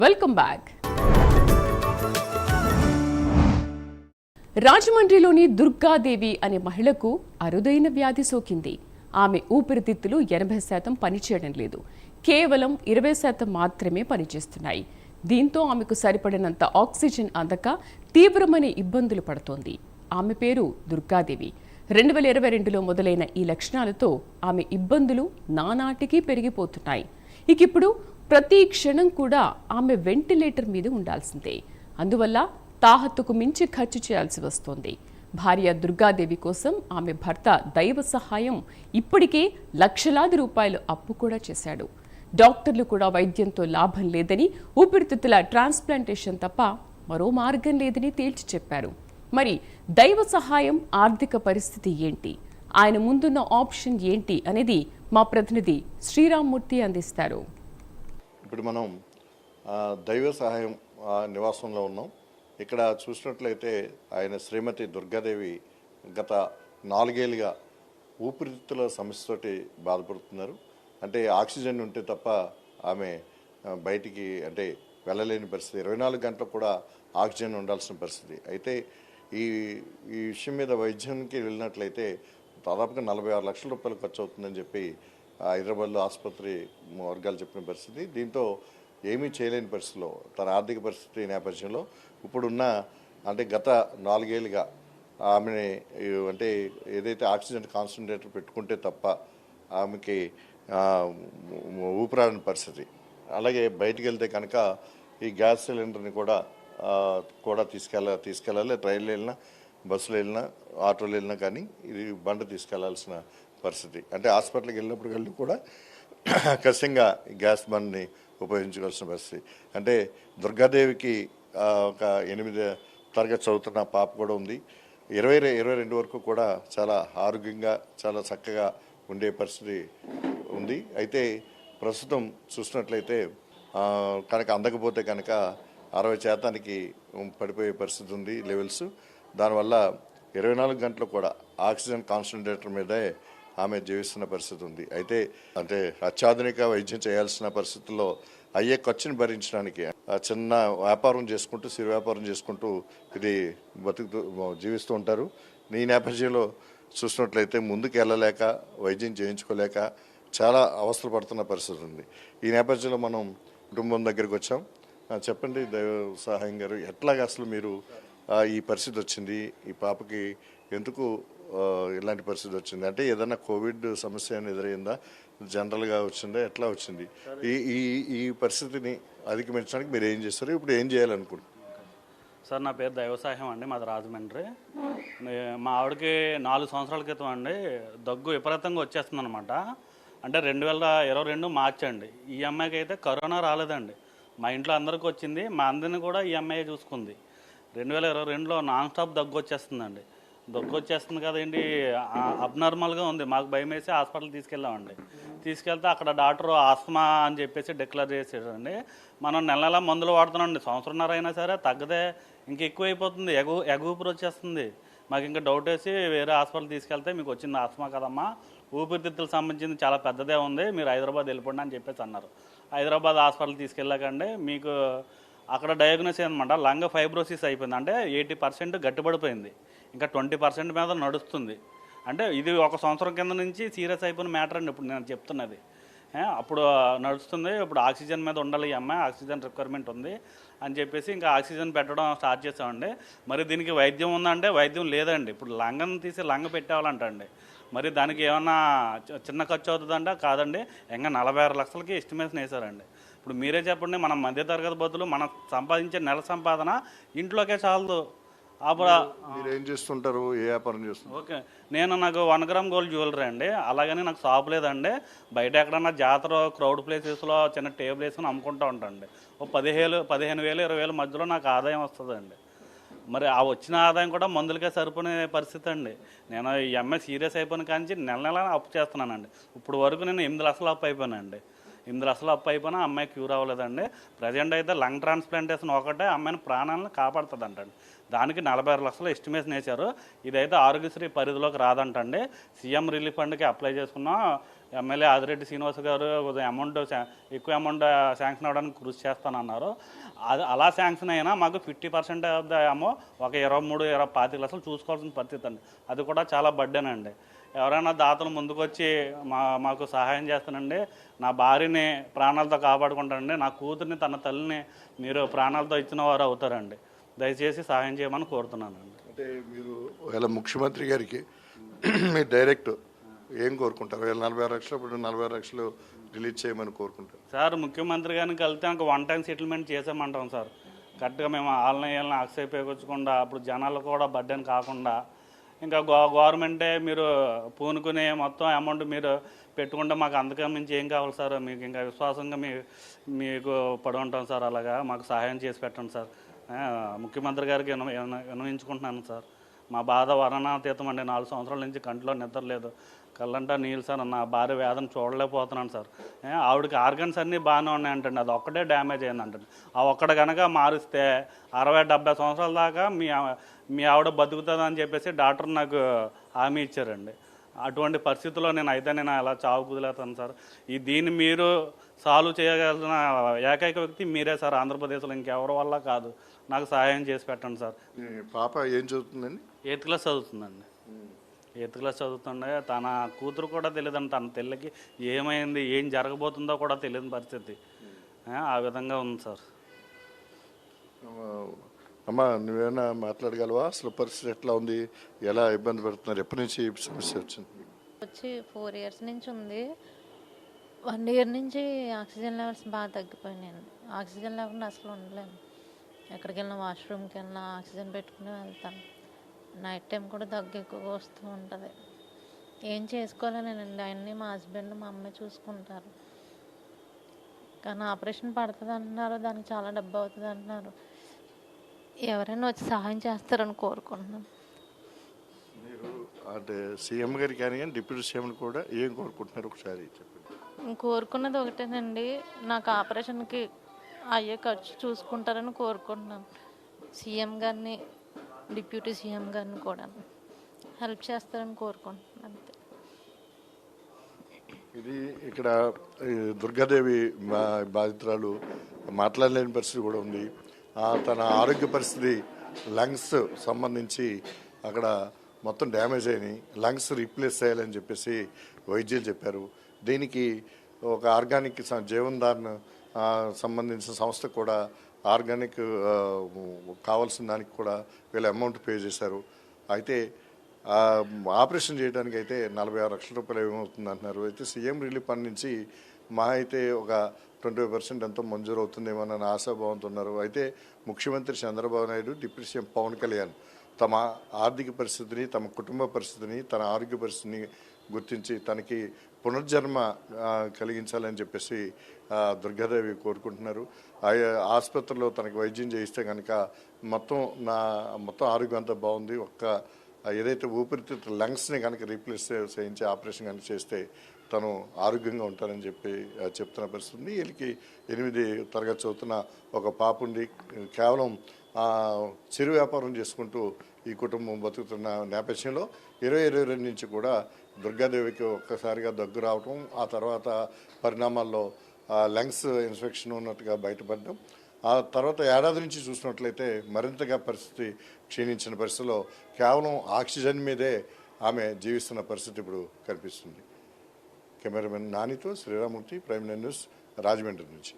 Welcome back. రాజమండ్రిలోని Durgadevi అనే మహిళకు అరుదైన వ్యాధి సోకింది. ఆమె ఊపిరితిత్తులు 80% పనిచేయడం లేదు. కేవలం 20% మాత్రమే పనిచేస్తున్నాయి. దీంతో ఆమెకు సరిపడినంత ఆక్సిజన్ అందక తీవ్రమైన ఇబ్బందులు పడుతోంది. ఆమె పేరు దుర్గాదేవి. 2022లో మొదలైన ఈ లక్షణాలతో ఆమె ఇబ్బందులు నానాటికి పెరిగిపోతున్నాయి. ఇప్పుడు ప్రతి క్షణం కూడా ఆమె వెంటిలేటర్ మీద ఉండాల్సిందే. అందువల్ల తాహత్తుకు మించి ఖర్చు చేయాల్సి వస్తోంది. భార్య దుర్గాదేవి కోసం ఆమె భర్త దైవ సహాయం ఇప్పటికే లక్షలాది రూపాయలు అప్పు కూడా చేశాడు. డాక్టర్లు కూడా వైద్యంతో లాభం లేదని, ఊపిరితిత్తుల ట్రాన్స్ప్లాంటేషన్ తప్ప మరో మార్గం లేదని తేల్చి చెప్పారు. మరి దైవ సహాయం ఆర్థిక పరిస్థితి ఏంటి, ఆయన ముందున్న ఆప్షన్ ఏంటి అనేది మా ప్రతినిధి శ్రీరామ్మూర్తి అందిస్తారు. ఇప్పుడు మనం దైవ సహాయం నివాసంలో ఉన్నాం. ఇక్కడ చూసినట్లయితే ఆయన శ్రీమతి దుర్గాదేవి గత 4 ఏళ్ళుగా ఊపిరితిత్తుల సమస్యతోటి బాధపడుతున్నారు. అంటే ఆక్సిజన్ ఉంటే తప్ప ఆమె బయటికి వెళ్ళలేని పరిస్థితి. 24 గంటలు కూడా ఆక్సిజన్ ఉండాల్సిన పరిస్థితి. అయితే ఈ విషయం మీద వైద్యానికి వెళ్ళినట్లయితే దాదాపుగా 46 లక్షల రూపాయలు ఖర్చు అవుతుందని చెప్పి హైదరాబాద్లో ఆసుపత్రి వర్గాలు చెప్పిన పరిస్థితి. దీంతో ఏమీ చేయలేని పరిస్థితిలో తన ఆర్థిక పరిస్థితి నేపథ్యంలో ఇప్పుడున్న గత 4 ఏళ్ళుగా ఆమెని ఏదైతే ఆక్సిజన్ కాన్సన్ట్రేటర్ పెట్టుకుంటే తప్ప ఆమెకి ఊపిరాడని పరిస్థితి. అలాగే బయటికి వెళ్తే కనుక ఈ గ్యాస్ సిలిండర్ని కూడా తీసుకెళ్ళాలి. ట్రైన్లో వెళ్ళినా, బస్సులో వెళ్ళినా, ఆటోలో వెళ్ళినా కానీ ఇది బండ తీసుకెళ్లాల్సిన పరిస్థితి. హాస్పిటల్కి వెళ్ళినప్పుడు కూడా ఖచ్చితంగా గ్యాస్ బండ్ని ఉపయోగించుకోవాల్సిన పరిస్థితి. దుర్గాదేవికి ఒక 8వ తరగతి చదువుతున్న పాప కూడా ఉంది. 22 వరకు కూడా చాలా ఆరోగ్యంగా చాలా చక్కగా ఉండే పరిస్థితి ఉంది. అయితే ప్రస్తుతం చూసినట్లయితే కనుక అందకపోతే కనుక 60% పడిపోయే పరిస్థితి ఉంది లెవెల్స్. దానివల్ల 24 గంటలు కూడా ఆక్సిజన్ కాన్సన్ట్రేటర్ మీదే ఆమె జీవిస్తున్న పరిస్థితి ఉంది. అయితే అత్యాధునిక వైద్యం చేయాల్సిన పరిస్థితుల్లో అయ్యే ఖర్చుని భరించడానికి చిన్న వ్యాపారం చేసుకుంటూ, సిరి వ్యాపారం చేసుకుంటూ ఇది జీవిస్తూ ఉంటారు. ఈ నేపథ్యంలో చూసినట్లయితే ముందుకు వెళ్ళలేక, వైద్యం చేయించుకోలేక చాలా అవస్థలు పడుతున్న పరిస్థితి ఉంది. ఈ నేపథ్యంలో మనం కుటుంబం దగ్గరికి వచ్చాం. చెప్పండి దైవ సహాయం గారు, ఎట్లాగా అసలు మీరు ఈ పరిస్థితి వచ్చింది, ఈ పాపకి ఎందుకు ఇలాంటి పరిస్థితి వచ్చింది? ఏదైనా కోవిడ్ సమస్య అని ఎదురైందా, జనరల్గా వచ్చిందా, ఎట్లా వచ్చింది? ఈ పరిస్థితిని అధిగమించడానికి మీరు ఏం చేస్తారు, ఇప్పుడు ఏం చేయాలనుకుంటున్నారు? సార్, నా పేరు దైవ సహాయం అండి, మాది రాజమండ్రి. మా ఆవిడకి 4 సంవత్సరాల క్రితం అండి దగ్గు విపరీతంగా వచ్చేస్తుంది అనమాట. 2022 మార్చి అండి. ఈ అమ్మాయికి అయితే కరోనా రాలేదండి. మా ఇంట్లో అందరికీ వచ్చింది. మా అందరిని కూడా ఈ అమ్మాయి చూసుకుంది. 2022లో నాన్ స్టాప్ దగ్గు వచ్చేస్తుందండి. దగ్గు వచ్చేస్తుంది కదండి, అబ్నార్మల్గా ఉంది. మాకు భయం వేసి హాస్పిటల్ తీసుకెళ్ళామండి. తీసుకెళ్తే అక్కడ డాక్టర్ ఆస్తమా అని చెప్పేసి డిక్లేర్ చేసాడండి. మనం నెల మందులు వాడుతున్నామండి. సంవత్సరంన్నర అయినా సరే తగ్గదే, ఇంక ఎక్కువైపోతుంది. ఎగూపిరి వచ్చేస్తుంది. మాకు ఇంకా డౌట్ వేసి వేరే హాస్పిటల్ తీసుకెళ్తే, మీకు వచ్చింది ఆస్తమా కదమ్మా, ఊపిరితిత్తులకు సంబంధించింది చాలా పెద్దదే ఉంది, మీరు హైదరాబాద్ వెళ్ళిపోండి అని చెప్పేసి అన్నారు. హైదరాబాద్ హాస్పిటల్ తీసుకెళ్ళాకండి మీకు అక్కడ డయాగ్నోస్ అనమాట, లంగ్ ఫైబ్రోసిస్ అయిపోయింది. 80% గట్టిపడిపోయింది. ఇంకా 20% మీద నడుస్తుంది. ఇది 1 సంవత్సరం కింద నుంచి సీరియస్ అయిపోయిన మ్యాటర్ అండి ఇప్పుడు నేను చెప్తున్నది. అప్పుడు నడుస్తుంది. ఇప్పుడు ఆక్సిజన్ మీద ఉండాలి ఈ అమ్మాయి, ఆక్సిజన్ రిక్వైర్మెంట్ ఉంది అని చెప్పేసి ఇంకా ఆక్సిజన్ పెట్టడం స్టార్ట్ చేసామండి. మరి దీనికి వైద్యం ఉందంటే వైద్యం లేదండి. ఇప్పుడు లంగను తీసి లంగ పెట్టేవాళ్ళంటండి. మరి దానికి ఏమన్నా చిన్న ఖర్చు అవుతుందంటే కాదండి, ఇంకా 46 లక్షలకి ఎస్టిమేషన్ వేశారండి. ఇప్పుడు మీరే చెప్పండి, మనం మధ్యతరగతి బదులు మనం సంపాదించే నెల సంపాదన ఇంట్లోకే చాలదు. అప్పుడు మీరు ఏం చేస్తుంటారు, ఏ వ్యాపారం చేస్తారు? ఓకే, నాకు 1 గ్రామ్ గోల్డ్ జ్యువెలరీ అండి. అలాగని నాకు షాప్ లేదండి. బయట ఎక్కడన్నా జాతర క్రౌడ్ ప్లేసెస్లో చిన్న టేబుల్ వేసుకుని అమ్ముకుంటూ ఉంటాండి. ఓ 15,000, 20,000 మధ్యలో నాకు ఆదాయం వస్తుందండి. మరి ఆ వచ్చిన ఆదాయం కూడా మందులకే సరిపోయే పరిస్థితి అండి. నేను ఈ అమ్మాయి సీరియస్ అయిపోయిన కానీ నెల అప్పు చేస్తున్నానండి. ఇప్పుడు వరకు నేను 8 లక్షలు అప్పు అయిపోయానండి. 8 లక్షలు అప్పు అయిపోయినా అమ్మాయి క్యూర్ అవ్వలేదండి. ప్రజెంట్ అయితే లంగ్ ట్రాన్స్ప్లాంటేషన్ ఒకటే అమ్మాయిని ప్రాణాలను కాపాడుతుంది అంటండి. దానికి 46 లక్షలు ఎస్టిమేషన్ వేశారు. ఇదైతే ఆరోగ్యశ్రీ పరిధిలోకి రాదంటండి. సీఎం రిలీఫ్ ఫండ్కి అప్లై చేసుకున్నాం. ఎమ్మెల్యే ఆదిరెడ్డి శ్రీనివాస్ గారు అమౌంట్ ఎక్కువ అమౌంట్ శాంక్షన్ అవ్వడానికి కృషి చేస్తానన్నారు. అది అలా శాంక్షన్ అయినా మాకు 50% ఆఫ్ ద ఏమో ఒక 23-25 లక్షలు చూసుకోవాల్సిన పరిస్థితి అండి. అది కూడా చాలా బడ్డేనండి. ఎవరైనా దాతలు ముందుకొచ్చి మాకు సహాయం చేస్తానండి. నా భార్యని ప్రాణాలతో కాపాడుకుంటానండి. నా కూతుర్ని తన తల్లిని మీరు ప్రాణాలతో ఇచ్చిన వారు అవుతారండి. దయచేసి సహాయం చేయమని కోరుతున్నానండి. అంటే మీరు ఒకవేళ ముఖ్యమంత్రి గారికి మీరు డైరెక్ట్ ఏం కోరుకుంటారు? 46 లక్షలు ఇప్పుడు 46 లక్షలు రిలీజ్ చేయమని కోరుకుంటారు సార్. ముఖ్యమంత్రి గారిని కలిస్తే ఒక 1 టైం సెటిల్మెంట్ చేసామంటాం సార్. కరెక్ట్గా మేము వాళ్ళని ఆక్షేపించకుండా అప్పుడు జనాలు కూడా బడ్డని కాకుండా ఇంకా గవర్నమెంటే మీరు పూనుకునే మొత్తం అమౌంట్ మీరు పెట్టుకుంటే మాకు అంతకన్నా మించి ఏం కావాలి సార్? మీకు ఇంకా విశ్వాసంగా మీకు పడి ఉంటాం సార్. అలాగా మాకు సహాయం చేసి పెట్టండి సార్. ముఖ్యమంత్రి గారికి వినవించుకుంటున్నాను సార్. మా బాధ వర్ణనాతీతం అండి. 4 సంవత్సరాల నుంచి కంట్లో నిద్ర లేదు, కళ్ళంటా నీళ్ళు సార్. నా భార్య వేదన చూడలేకపోతున్నాను సార్. ఆవిడకి ఆర్గన్స్ అన్నీ బాగానే ఉన్నాయంటండి, అది ఒక్కటే డ్యామేజ్ అయిందంటండి. ఆ ఒక్కటి కనుక మారిస్తే 60-70 సంవత్సరాల దాకా మీ ఆవిడ బతుకుతుందని చెప్పేసి డాక్టర్ నాకు హామీ ఇచ్చారండి. అటువంటి పరిస్థితుల్లో నేను ఎలా చావు కుదిలేతాను సార్? దీన్ని మీరు సాల్వ్ చేయగలిగిన ఏకైక వ్యక్తి మీరే సార్ ఆంధ్రప్రదేశ్లో. ఇంకెవరి వల్ల కాదు. నాకు సహాయం చేసి పెట్టండి సార్. పాప ఏం చదువుతుందండి? 8th class చదువుతుందండి. 8th class చదువుతుండే. తన కూతురు కూడా తెలియదండి. తన తెల్లకి ఏమైంది, ఏం జరగబోతుందో కూడా తెలియని పరిస్థితి. ఆ విధంగా ఉంది సార్. అమ్మా, నువ్వేమైనా మాట్లాడగలవా? అసలు పరిస్థితి ఎట్లా ఉంది, ఎలా ఇబ్బంది పడుతున్నారు, ఎప్పటి నుంచి సమస్య వచ్చింది? వచ్చి 4 years నుంచి ఉంది. 1 year నుంచి ఆక్సిజన్ లెవెల్స్ బాగా తగ్గిపోయినాయండి. ఆక్సిజన్ లేకుండా అసలు ఉండలేము. ఎక్కడికి వెళ్ళినా, వాష్రూమ్కి వెళ్ళినా ఆక్సిజన్ పెట్టుకుని వెళ్తాను. నైట్ టైం కూడా దగ్గు ఎక్కువగా వస్తూ ఉంటుంది. ఏం చేసుకోలేనండి. అన్నీ మా హస్బెండ్, మా అమ్మాయి చూసుకుంటారు. కానీ ఆపరేషన్ పడుతుంది అంటున్నారు, దానికి చాలా డబ్బు అవుతుంది అంటున్నారు. ఎవరైనా వచ్చి సహాయం చేస్తారని కోరుకుంటున్నాను. మీరు అంటే సీఎం గారికి కానీ డిప్యూటీ సీఎం కూడా ఏం కోరుకుంటున్నారు ఒకసారి చెప్పండి. కోరుకున్నది ఒకటేనండి, నాకు ఆపరేషన్కి అయ్యే ఖర్చు చూసుకుంటారని కోరుకుంటున్నాను. సీఎం గారిని, డిప్యూటీ సీఎం గారిని కూడా హెల్ప్ చేస్తారని కోరుకుంటున్నాను అంతే. ఇది ఇక్కడ దుర్గాదేవి బాధితురాలు మాట్లాడలేని పరిస్థితి కూడా ఉంది. తన ఆరోగ్య పరిస్థితి లంగ్స్ సంబంధించి అక్కడ మొత్తం డ్యామేజ్ అయినాయి. లంగ్స్ రీప్లేస్ చేయాలని చెప్పేసి వైద్యులు చెప్పారు. దీనికి ఒక ఆర్గానిక్ జీవన్ధారణ సంబంధించిన సంస్థ కూడా ఆర్గానిక్ కావాల్సిన దానికి కూడా వీళ్ళు అమౌంట్ పే చేశారు. అయితే ఆపరేషన్ చేయడానికి అయితే 46 లక్షల రూపాయలు ఏమవుతుంది అంటున్నారు. అయితే సీఎం రిలీఫ్ ఫండ్ నుంచి మా అయితే ఒక 25% ఎంతో మంజూరు అవుతుందేమోనని ఆశాభావంతో ఉన్నారు. అయితే ముఖ్యమంత్రి చంద్రబాబు నాయుడు, డిప్యూటీ సీఎం పవన్ కళ్యాణ్ తమ ఆర్థిక పరిస్థితిని, తమ కుటుంబ పరిస్థితిని, తన ఆరోగ్య పరిస్థితిని గుర్తించి తనకి పునర్జన్మ కలిగించాలని చెప్పేసి దుర్గాదేవి కోరుకుంటున్నారు. ఆసుపత్రిలో తనకి వైద్యం చేయిస్తే కనుక మొత్తం ఆరోగ్యం అంతా బాగుంది. ఏదైతే ఊపిరితిత్తుల లంగ్స్ని కనుక రీప్లేస్ చేయించి ఆపరేషన్ కనుక చేస్తే తను ఆరోగ్యంగా ఉంటారని చెప్తున్న పరిస్థితి ఉంది. వీళ్ళకి 8 తరగతి చదువుతున్న ఒక పాప ఉండి కేవలం చిరు వ్యాపారం చేసుకుంటూ ఈ కుటుంబం బతుకుతున్న నేపథ్యంలో 2022 నుంచి కూడా దుర్గాదేవికి ఒక్కసారిగా దగ్గు రావటం, ఆ తర్వాత పరిణామాల్లో లంగ్స్ ఇన్ఫెక్షన్ ఉన్నట్టుగా బయటపడడం, ఆ తర్వాత ఏడాది నుంచి చూసినట్లయితే మరింతగా పరిస్థితి క్షీణించిన పరిస్థితిలో కేవలం ఆక్సిజన్ మీదే ఆమె జీవిస్తున్న పరిస్థితి ఇప్పుడు కనిపిస్తుంది. కెమెరామెన్ నానితో శ్రీరామూర్తి, ప్రైమ్ న్యూస్, రాజమండ్రి నుంచి.